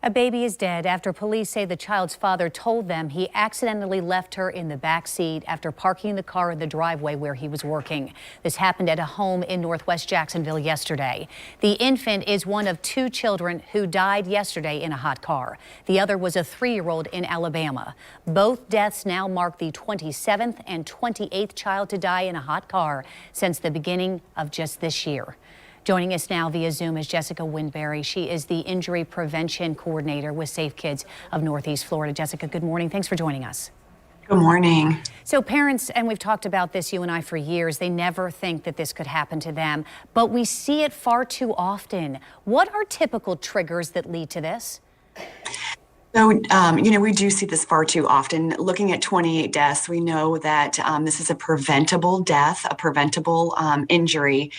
A baby is dead after police say the child's father told them he accidentally left her in the back seat after parking the car in the driveway where he was working. This happened at a home in Northwest Jacksonville yesterday. The infant is one of two children who died yesterday in a hot car. The other was a 3-year-old in Alabama. Both deaths now mark the 27th and 28th child to die in a hot car since the beginning of just this year. Joining us now via Zoom is Jessica Winberry. She is the Injury Prevention Coordinator with Safe Kids of Northeast Florida. Jessica, good morning. Thanks for joining us. Good morning. So parents, and we've talked about this, you and I, for years, they never think that this could happen to them, but we see it far too often. What are typical triggers that lead to this? So, we do see this far too often. Looking at 28 deaths, we know that this is a preventable death, a preventable injury.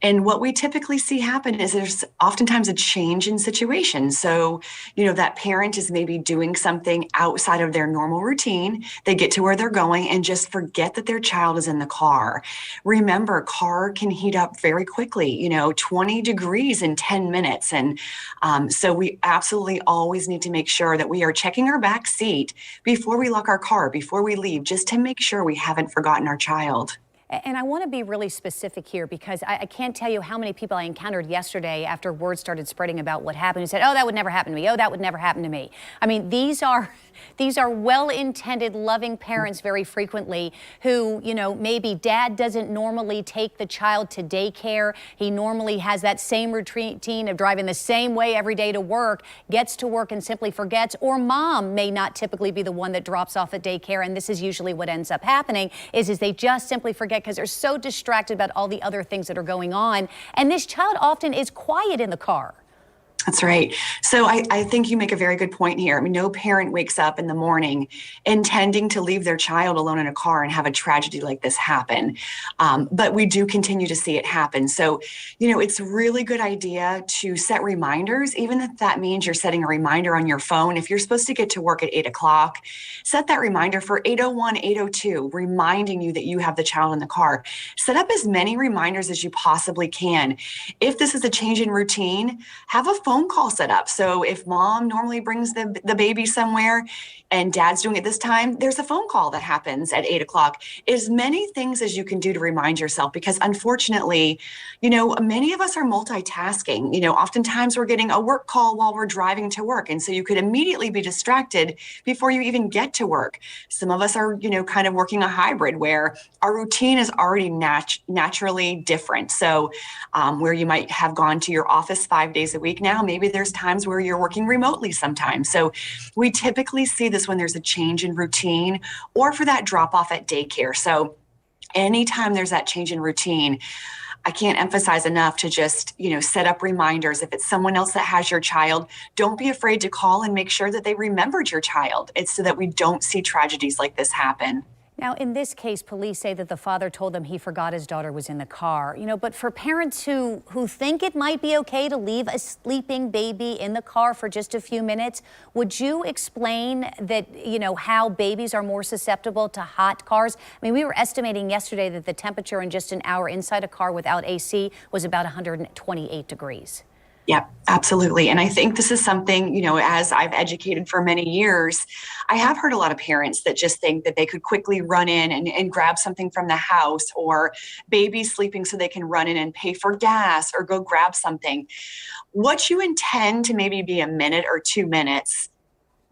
And what we typically see happen is there's oftentimes a change in situation. So, that parent is maybe doing something outside of their normal routine. They get to where they're going and just forget that their child is in the car. Remember, car can heat up very quickly, 20 degrees in 10 minutes. And so we absolutely always need to make sure that we are checking our back seat before we lock our car, before we leave, just to make sure we haven't forgotten our child. And I want to be really specific here because I can't tell you how many people I encountered yesterday after word started spreading about what happened who said, oh, that would never happen to me. Oh, that would never happen to me. I mean, these are well-intended, loving parents very frequently who, maybe dad doesn't normally take the child to daycare. He normally has that same routine of driving the same way every day to work, gets to work and simply forgets, or mom may not typically be the one that drops off at daycare. And this is usually what ends up happening is they just simply forget because they're so distracted about all the other things that are going on. And this child often is quiet in the car. That's right. So I think you make a very good point here. I mean, no parent wakes up in the morning intending to leave their child alone in a car and have a tragedy like this happen. But we do continue to see it happen. So, it's a really good idea to set reminders, even if that means you're setting a reminder on your phone. If you're supposed to get to work at 8 o'clock, set that reminder for 8:01, 8:02, reminding you that you have the child in the car. Set up as many reminders as you possibly can. If this is a change in routine, have a phone call set up. So if mom normally brings the baby somewhere and dad's doing it this time, there's a phone call that happens at 8 o'clock. As many things as you can do to remind yourself, because unfortunately, many of us are multitasking. Oftentimes we're getting a work call while we're driving to work. And so you could immediately be distracted before you even get to work. Some of us are, kind of working a hybrid where our routine is already naturally different. So where you might have gone to your office 5 days a week now, maybe there's times where you're working remotely sometimes. So we typically see this when there's a change in routine or for that drop off at daycare. So anytime there's that change in routine, I can't emphasize enough to just, set up reminders. If it's someone else that has your child, don't be afraid to call and make sure that they remembered your child. It's so that we don't see tragedies like this happen. Now, in this case, police say that the father told them he forgot his daughter was in the car. But for parents who think it might be okay to leave a sleeping baby in the car for just a few minutes, would you explain that, how babies are more susceptible to hot cars? I mean, we were estimating yesterday that the temperature in just an hour inside a car without AC was about 128 degrees. Yeah, absolutely. And I think this is something, as I've educated for many years, I have heard a lot of parents that just think that they could quickly run in and grab something from the house, or baby's sleeping so they can run in and pay for gas or go grab something. What you intend to maybe be a minute or 2 minutes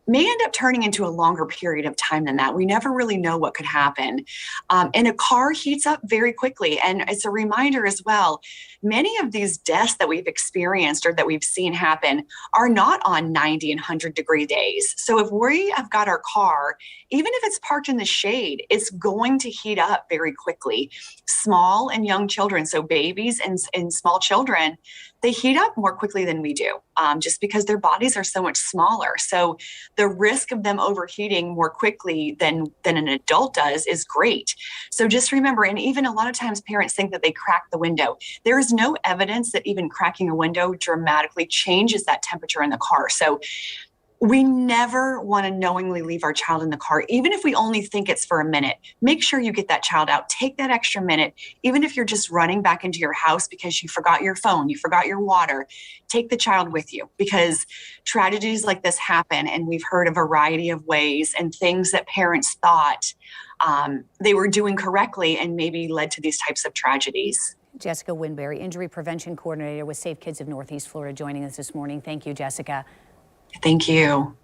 may end up turning into a longer period of time than that. We never really know what could happen. And a car heats up very quickly. And it's a reminder as well, many of these deaths that we've experienced or that we've seen happen are not on 90 and 100-degree days. So if we have got our car, even if it's parked in the shade, it's going to heat up very quickly. Small and young children, so babies and small children, they heat up more quickly than we do, just because their bodies are so much smaller. So the risk of them overheating more quickly than an adult does is great. So just remember, and even a lot of times parents think that they crack the window. There is no evidence that even cracking a window dramatically changes that temperature in the car. So We never want to knowingly leave our child in the car, even if we only think it's for a minute. Make sure you get that child out. Take that extra minute, even if you're just running back into your house because you forgot your phone, you forgot your water. Take the child with you, because tragedies like this happen, and we've heard a variety of ways and things that parents thought they were doing correctly and maybe led to these types of tragedies. Jessica Winberry, Injury Prevention Coordinator with Safe Kids of Northeast Florida, joining us this morning. Thank you, Jessica. Thank you.